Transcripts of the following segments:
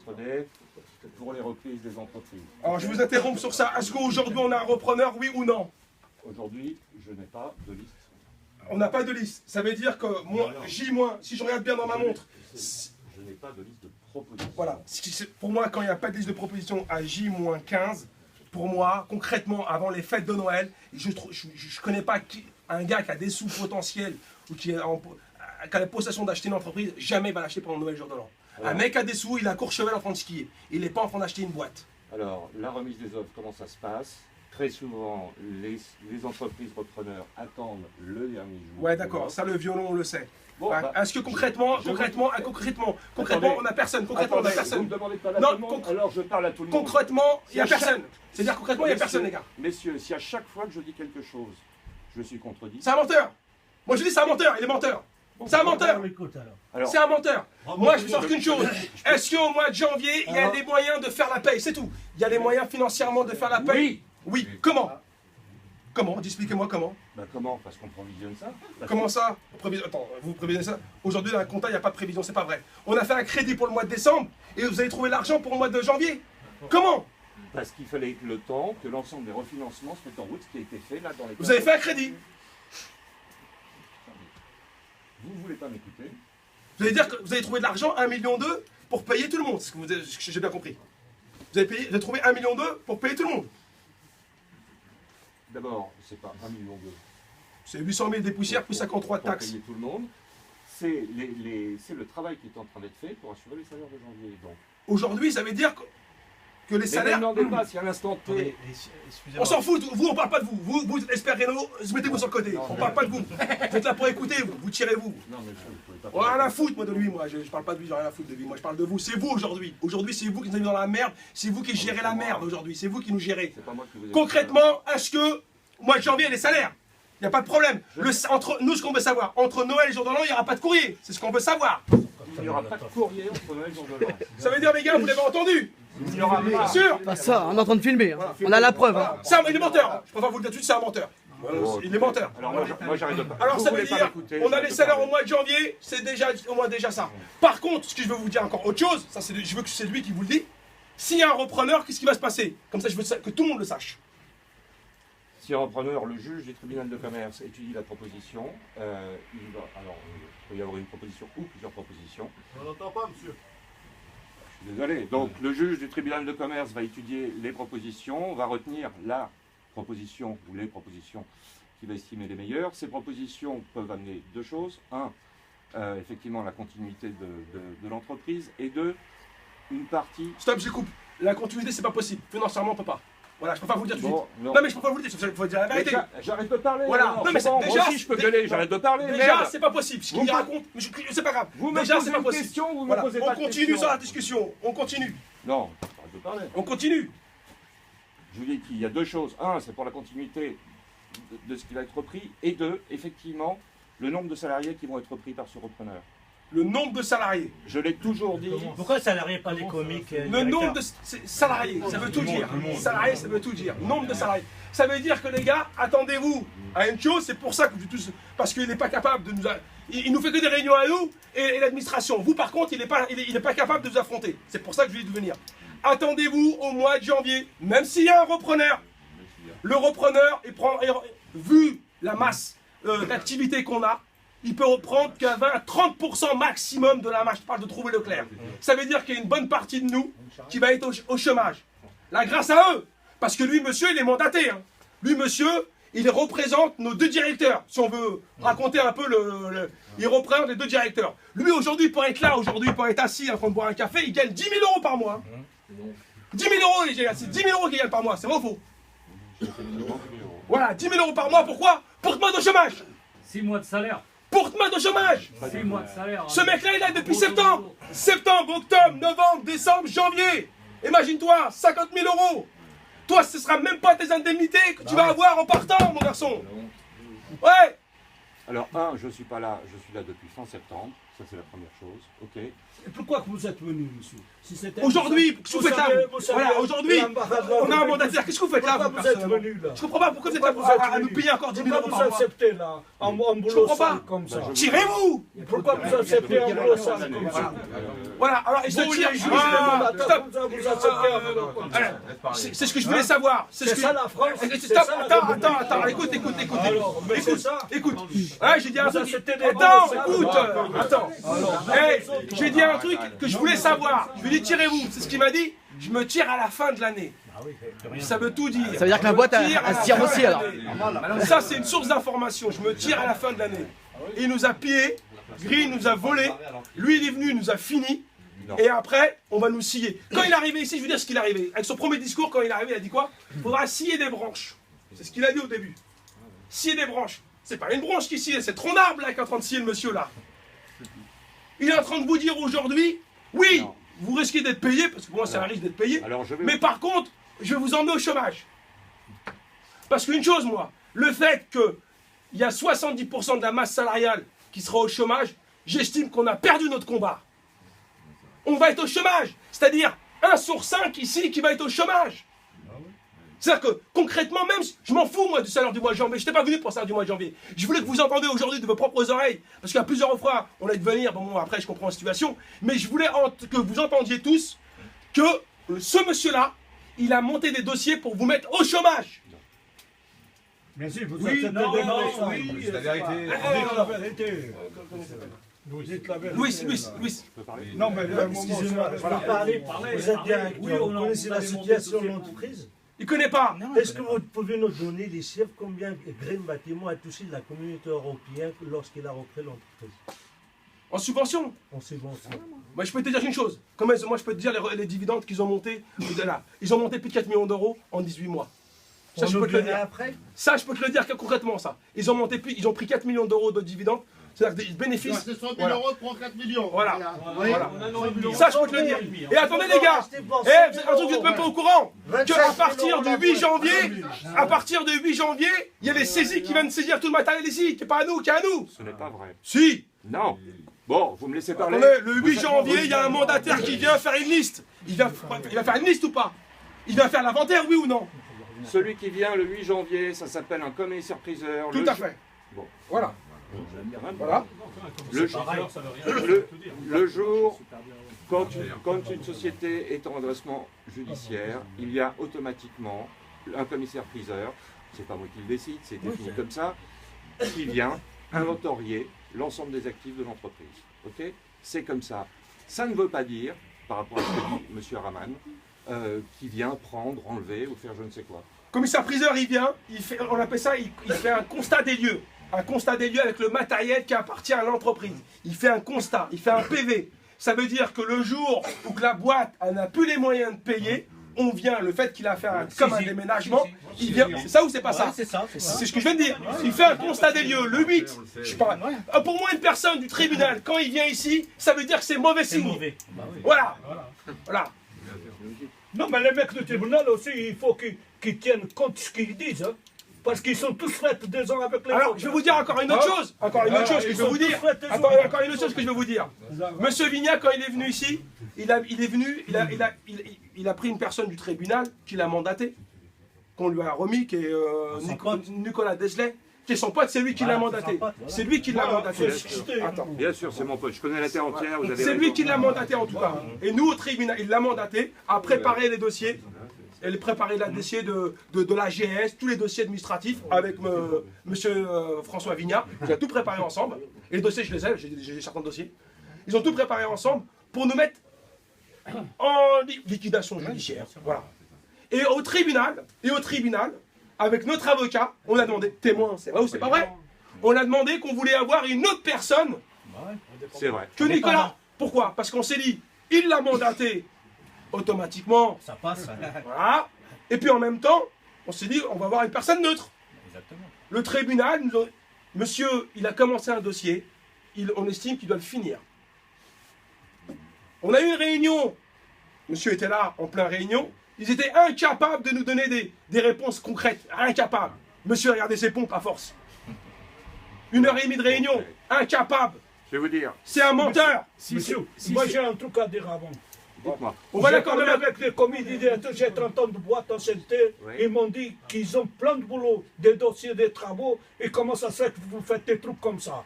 comprenez, pour les reprises des entreprises. Alors je vous interromps sur ça. Est-ce qu'aujourd'hui on a un repreneur, oui ou non? Aujourd'hui, je n'ai pas de liste. On n'a pas de liste. Ça veut dire que moi, J-, si je regarde bien dans ma montre, Je n'ai pas de liste de propositions. voilà. Pour moi, quand il n'y a pas de liste de propositions à J-15, pour moi, concrètement, avant les fêtes de Noël, je ne connais pas un gars qui a des sous potentiels ou qui a la possession d'acheter une entreprise, jamais il va l'acheter pendant Noël, jour de l'an. Un mec a des sous, il a Courchevel en train de skier. Il n'est pas en train d'acheter une boîte. Alors, la remise des offres, comment ça se passe? Très souvent, les entreprises repreneurs attendent le dernier jour. Ouais, d'accord. Ça, le violon, on le sait. Bon, bah, est-ce que concrètement, on n'a personne. Concrètement, on n'a personne. Vous ne me demandez pas à Non, tout le monde, alors je parle à tout le monde. Concrètement, il n'y a personne. C'est-à-dire concrètement, il n'y a personne, les gars. Messieurs, si à chaque fois que je dis quelque chose, je suis contredit. C'est un menteur. Moi, je dis c'est un menteur. Il est menteur. C'est un menteur. Alors, C'est un menteur. Moi, je ne sors qu'une chose. Est-ce qu'au mois de janvier, il y a des moyens de faire la paye? C'est tout. Il y a des moyens financièrement de faire la paye? Oui. Comment? Comment? Expliquez-moi comment. bah comment? Parce qu'on provisionne ça. Comment ça? Attends, vous prévisez ça? Aujourd'hui, dans la compta, il n'y a pas de prévision, c'est pas vrai. On a fait un crédit pour le mois de décembre et vous avez trouvé l'argent pour le mois de janvier. Comment? Parce qu'il fallait que le temps que l'ensemble des refinancements se mettent en route, ce qui a été fait là dans les... Vous avez fait un crédit. Vous ne voulez pas m'écouter? Vous allez dire que vous avez trouvé de l'argent, 1,2 million pour payer tout le monde. C'est ce que j'ai bien compris. Vous avez trouvé 1,2 million pour payer tout le monde. D'abord, c'est pas 1,2 million. C'est 800 000 des poussières plus 53 de pour taxes. payer tout le monde. C'est le travail qui est en train d'être fait pour assurer les salaires de janvier. Donc. Aujourd'hui, ça veut dire que les salaires... Mais ne me demandez pas si à l'instant T... On s'en fout, vous, on parle pas de vous. Vous êtes expert Renault, mettez-vous sur le côté. On parle pas de vous. Vous êtes là pour écouter, vous tirez-vous. Non, mais vous pouvez pas... On a rien à foutre, moi, de lui, moi. Je parle pas de lui, j'ai rien à foutre de lui. Moi, je parle de vous. C'est vous, aujourd'hui. Aujourd'hui, c'est vous qui nous avez mis dans la merde. C'est vous qui gérez la merde, aujourd'hui. C'est vous qui nous gérez. C'est pas moi qui vous ai... Concrètement, est-ce que, au mois de janvier, les salaires, il n'y a pas de problème. Entre nous, ce qu'on veut savoir, entre Noël et jour de l'an, il n'y aura pas de courrier. C'est ce qu'on veut savoir. Il n'y aura pas de courrier entre Noël et jour de l'an. Ça veut dire, les gars, vous l'avez entendu? Il n'y aura pas... Bien sûr. Pas ça, on est en train de filmer, hein. On a la preuve. Hein. Il est menteur. Je préfère vous le dire tout de suite, c'est un menteur. Il est menteur. Alors moi j'arrête de parler. Alors Vous ça veut voulez pas dire, m'écouter, on a j'arrête les de salaires parler. au mois de janvier, c'est déjà au moins déjà ça. Par contre, ce que je veux vous dire encore autre chose, ça je veux que c'est lui qui vous le dit. S'il y a un repreneur, qu'est-ce qui va se passer? Comme ça, je veux que tout le monde le sache. Si un repreneur, le juge du tribunal de commerce étudie la proposition, il va... Alors, il peut y avoir une proposition ou plusieurs propositions. On n'entend pas, monsieur. Je suis désolé. Donc, le juge du tribunal de commerce va étudier les propositions, va retenir la proposition ou les propositions qu'il va estimer les meilleures. Ces propositions peuvent amener deux choses. Un, effectivement, la continuité de l'entreprise. Et deux, une partie... Stop, je coupe. La continuité, c'est pas possible. Financièrement, on peut pas. Voilà, je peux pas vous le dire tout de suite. Bon, Non, mais je peux pas vous le dire, il faut dire la vérité. J'arrête de parler. Voilà. alors. Non, mais C'est bon, déjà, moi aussi, je peux gueuler, j'arrête de parler. Déjà, merde. c'est pas possible. Ce qu'il raconte, mais c'est pas grave. Vous me Déjà, posez c'est pas une possible. question, vous me Voilà. posez On pas de continue question. sur la discussion. On continue. Non, j'arrête de parler. On continue. Je vous dis qu'il y a deux choses. Un, c'est pour la continuité de ce qui va être repris. Et deux, effectivement, le nombre de salariés qui vont être repris par ce repreneur. Le nombre de salariés. Je l'ai toujours dit. Pourquoi salarié pas les comiques Le nombre de salariés, ça veut tout dire. Salariés, ça veut tout dire. Nombre de salariés. Ça veut dire que les gars, attendez-vous à une chose, c'est pour ça que vous tous. Parce qu'il n'est pas capable de nous. Il nous fait que des réunions à nous et l'administration. Vous, par contre, il n'est pas capable de nous affronter. C'est pour ça que je lui dis de venir. Attendez-vous au mois de janvier, même s'il y a un repreneur. Le repreneur, vu la masse d'activité qu'on a, il peut reprendre qu'à 20 à 30% maximum de la masse. Je parle de trouver le clair. Ça veut dire qu'il y a une bonne partie de nous qui va être au chômage. Là, grâce à eux. Parce que lui, monsieur, il est mandaté. Hein. Lui, monsieur, il représente nos deux directeurs. Si on veut raconter un peu il représente les deux directeurs. Lui, aujourd'hui, pour être là, aujourd'hui, pour être assis en train de boire un café, il gagne 10 000 euros par mois. 10 000 euros, c'est 10 000 euros qu'il gagne par mois. C'est vrai ou faux? Voilà, 10 000 euros par mois. Pourquoi? Porte-moi de chômage. 6 mois de salaire. Porte-moi de chômage. 6 mois de salaire. Ce mec-là, il est là depuis septembre. Septembre, octobre, novembre, décembre, janvier. Imagine-toi, 50 000 euros. Toi, ce ne sera même pas tes indemnités que tu vas avoir en partant, mon garçon. Ouais. Alors, un, je ne suis pas là, je suis là depuis fin septembre. Ça, c'est la première chose. Ok. Et pourquoi que vous êtes venu, monsieur? Si c'était- Aujourd'hui, qu'est-ce que vous faites là? Voilà, aujourd'hui, on a un mandataire. Qu'est-ce que vous faites là, Pourquoi vous, vous êtes personnellement? venu là? Je comprends pas pourquoi vous êtes là Pourquoi vous êtes à nous venu? payer encore 10 000 Pourquoi euros vous par mois. acceptez là un boulot comprends pas. sale comme ça? Tirez-vous! Pourquoi vous acceptez un boulot sale comme ça? Voilà, alors il se Vous, tire. les juges, Ah, les mandataires, stop. vous acceptez un boulot comme ça? Alors, c'est ce que je voulais savoir. C'est ça la France? C'est Stop, ça, la attends, écoute. Alors, mais c'est ça. Écoute. Ah, j'ai dit un Vous truc. acceptez des Attends, bons écoute. salaires. Attends. J'ai dit un truc que je voulais savoir. Je lui ai dit tirez-vous. C'est ce qu'il m'a dit. Je me tire à la fin de l'année. Ça veut tout dire. Ça veut dire que la boîte, elle se tire aussi, alors. Ça, c'est une source d'information. Je me tire à la fin de l'année. Il nous a pillé. Gris nous a volé. Lui, il est venu, il nous a fini. Et après, on va nous scier. Quand il est arrivé ici, je veux dire ce qu'il est arrivé. Avec son premier discours, quand il est arrivé, il a dit quoi? Il faudra scier des branches. C'est ce qu'il a dit au début. Scier des branches. C'est pas une branche qui scie, c'est trop d'arbres là qui est en train de scier le monsieur là. Il est en train de vous dire aujourd'hui, oui, vous risquez d'être payé, parce que pour moi c'est un risque d'être payé. Alors, je vais Mais par contre, je vais vous emmener au chômage. Parce qu'une chose, moi, le fait qu'il y a 70% de la masse salariale qui sera au chômage, j'estime qu'on a perdu notre combat. On va être au chômage. C'est-à-dire 1 sur 5 ici qui va être au chômage. C'est-à-dire que concrètement même, je m'en fous moi du salaire du mois de janvier. Je n'étais pas venu pour le salaire du mois de janvier. Je voulais que vous entendiez aujourd'hui de vos propres oreilles. Parce qu'il y a plusieurs fois, on a dû venir, bon après je comprends la situation. Mais je voulais que vous entendiez tous que ce monsieur-là, il a monté des dossiers pour vous mettre au chômage. Mais si, vous Oui, acceptez non, des non, mensonges. oui, Dites la vérité. Dites la vérité. Dites la vérité. Louis. Non, mais le moment, Excusez-moi, je peux parler. Vous êtes directeur, vous connaissez la situation de l'entreprise. Il connaît pas. Est-ce que vous pouvez nous donner les chiffres combien Green Bâtiment a touché la communauté européenne lorsqu'il a repris l'entreprise En subvention. en subvention? Moi je peux te dire une chose. Moi je peux te dire les dividendes qu'ils ont monté. Là. Ils ont monté plus de 4 millions d'euros en 18 mois. Ça, je peux te le dire. Après, Ça, je peux te le dire concrètement, ça. Ils ont pris 4 millions d'euros de dividendes. C'est-à-dire des bénéfices. C'est 100 000 Voilà. euros pour 4 millions. Voilà. Voilà. Ça, je peux te le dire. Et attendez, les gars. Vous n'êtes même pas au courant. Qu'à partir du 8 janvier, il y a les saisies qui viennent saisir tout le matériel ici. Qui n'est pas à nous, qui est à nous. Ce n'est pas vrai. Si. Non. Bon, vous me laissez parler. Attendez, le 8 janvier, il y a un mandataire qui vient faire une liste. Il va faire une liste ou pas? Il va faire l'inventaire, oui ou non? Celui qui vient le 8 janvier, ça s'appelle un commissaire-priseur. Tout à fait. Bon. Voilà. Voilà. Le jour, quand une société est en redressement judiciaire, il y a automatiquement un commissaire-priseur, c'est pas moi qui le décide, c'est défini comme ça, qui vient inventorier l'ensemble des actifs de l'entreprise. Ok? C'est comme ça. Ça ne veut pas dire, par rapport à ce que dit M. Raman, qui vient prendre, enlever ou faire je ne sais quoi. Commissaire-priseur, il vient, on appelle ça, il fait un constat des lieux. Un constat des lieux avec le matériel qui appartient à l'entreprise. Il fait un constat, il fait un PV. Ça veut dire que le jour où que la boîte n'a plus les moyens de payer, on vient, le fait qu'il a fait comme un déménagement, il vient. C'est ça ou c'est pas ça? C'est ça. C'est ce que je viens de dire. Il fait un constat des lieux. Le 8, je parle. Pour moi, une personne du tribunal, quand il vient ici, ça veut dire que c'est mauvais C'est signe. mauvais. Voilà. Voilà. Non, mais les mecs du tribunal aussi, il faut qu'ils tiennent compte de ce qu'ils disent. Hein. Parce qu'ils sont tous faits 2 ans avec les Alors, autres. je vais vous dire encore une autre chose. Encore une autre chose que je vais vous dire. Encore une autre chose que je vais vous dire. Monsieur Vigna, quand il est venu ici, il a pris une personne du tribunal qui l'a mandaté, qu'on lui a remis, qui est Nicolas Desley, qui est son pote, c'est lui qui l'a mandaté. C'est lui qui l'a mandaté. Attends. Bien sûr, c'est mon pote, je connais la terre entière, vous avez C'est lui raison. qui l'a mandaté en tout cas. Et nous au tribunal, il l'a mandaté à préparer les dossiers. Elle préparait le dossier de l'AGS, tous les dossiers administratifs avec monsieur François Vignat. Ils ont tout préparé ensemble. Et les dossiers, je les ai, j'ai certains dossiers. Ils ont tout préparé ensemble pour nous mettre en liquidation judiciaire. Voilà. Et au tribunal, avec notre avocat, on a demandé, témoin, c'est vrai ou c'est pas vrai? On a demandé qu'on voulait avoir une autre personne C'est vrai. que Nicolas. Pourquoi? Parce qu'on s'est dit, il l'a mandaté automatiquement. Ça passe. Voilà. Et puis en même temps, on s'est dit, on va avoir une personne neutre. Exactement. Le tribunal, monsieur, il a commencé un dossier, on estime qu'il doit le finir. On a eu une réunion, monsieur était là, en pleine réunion, ils étaient incapables de nous donner des réponses concrètes, incapables. Monsieur, regardez ses pompes à force. 1h30 de réunion, incapable. Je vais vous dire, C'est un menteur. Monsieur, moi j'ai un truc à dire avant. dites-moi. On va J'ai d'accord parlé avec... avec des commis directeurs, j'ai 30 ans de boîte en CNT, Oui. ils m'ont dit qu'ils ont plein de boulot, des dossiers, des travaux, et comment ça se fait que vous faites des trucs comme ça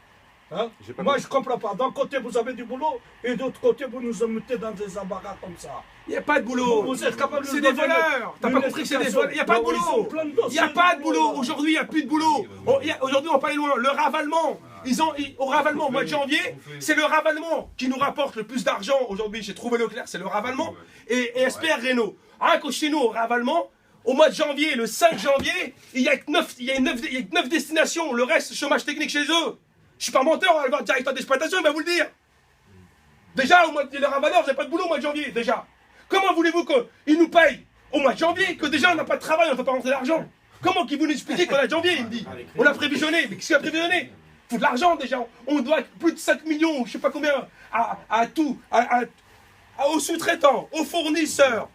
hein? J'ai pas Moi compris. je comprends pas, d'un côté vous avez du boulot, et d'autre côté vous nous mettez dans des embarras comme ça. Il n'y a pas de boulot. Vous êtes capable de C'est nous des donner voleurs. T'as une pas compris que c'est des voleurs. Il n'y a pas de Non, ils ont boulot. plein de Il n'y a dossiers pas de de boulot. là. Aujourd'hui, il n'y a plus de boulot. Aujourd'hui, on va pas aller loin. Le ravalement. Au ravalement, au mois de janvier, c'est le ravalement qui nous rapporte le plus d'argent aujourd'hui. J'ai trouvé Leclerc, c'est le ravalement. Et SPR Renault. Rien que chez nous, au ravalement, au mois de janvier, le 5 janvier, il y a que 9 destinations. Le reste, chômage technique chez eux. Je suis pas menteur, on va le voir le directeur d'exploitation, il va vous le dire. Déjà, au mois de ravaleur, vous n'avez pas de boulot au mois de janvier, déjà. Comment voulez-vous qu'ils nous payent au mois de janvier, que déjà on n'a pas de travail, on ne peut pas rentrer d'argent? Comment qu'ils vous nous expliquer qu'au mois de janvier, il me dit? On a prévisionné, mais qu'est-ce qu'il a prévisionné? Faut de l'argent déjà. On doit plus de 5 millions, je sais pas combien, à tout, aux sous-traitants, aux fournisseurs,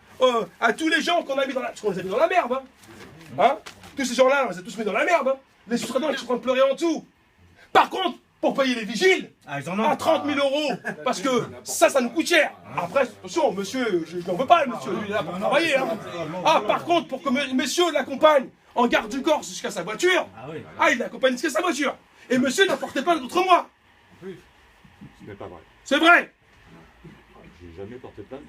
à tous les gens qu'on a mis dans la... Parce qu'on les a mis dans la merde, hein. Tous ces gens-là, on les a tous mis dans la merde, hein. Les sous-traitants, ils sont en train de pleurer en dessous. Par contre, pour payer les vigiles, à 30 000 €, parce que ça nous coûte cher. Après, attention, monsieur, je n'en veux pas, le monsieur, il est là pour travailler. Hein. Ah, par contre, pour que monsieur l'accompagne en garde du corps jusqu'à sa voiture, il l'accompagne jusqu'à sa voiture. Et monsieur n'a porté plainte contre moi. Ce n'est pas vrai. C'est vrai. J'ai jamais porté plainte.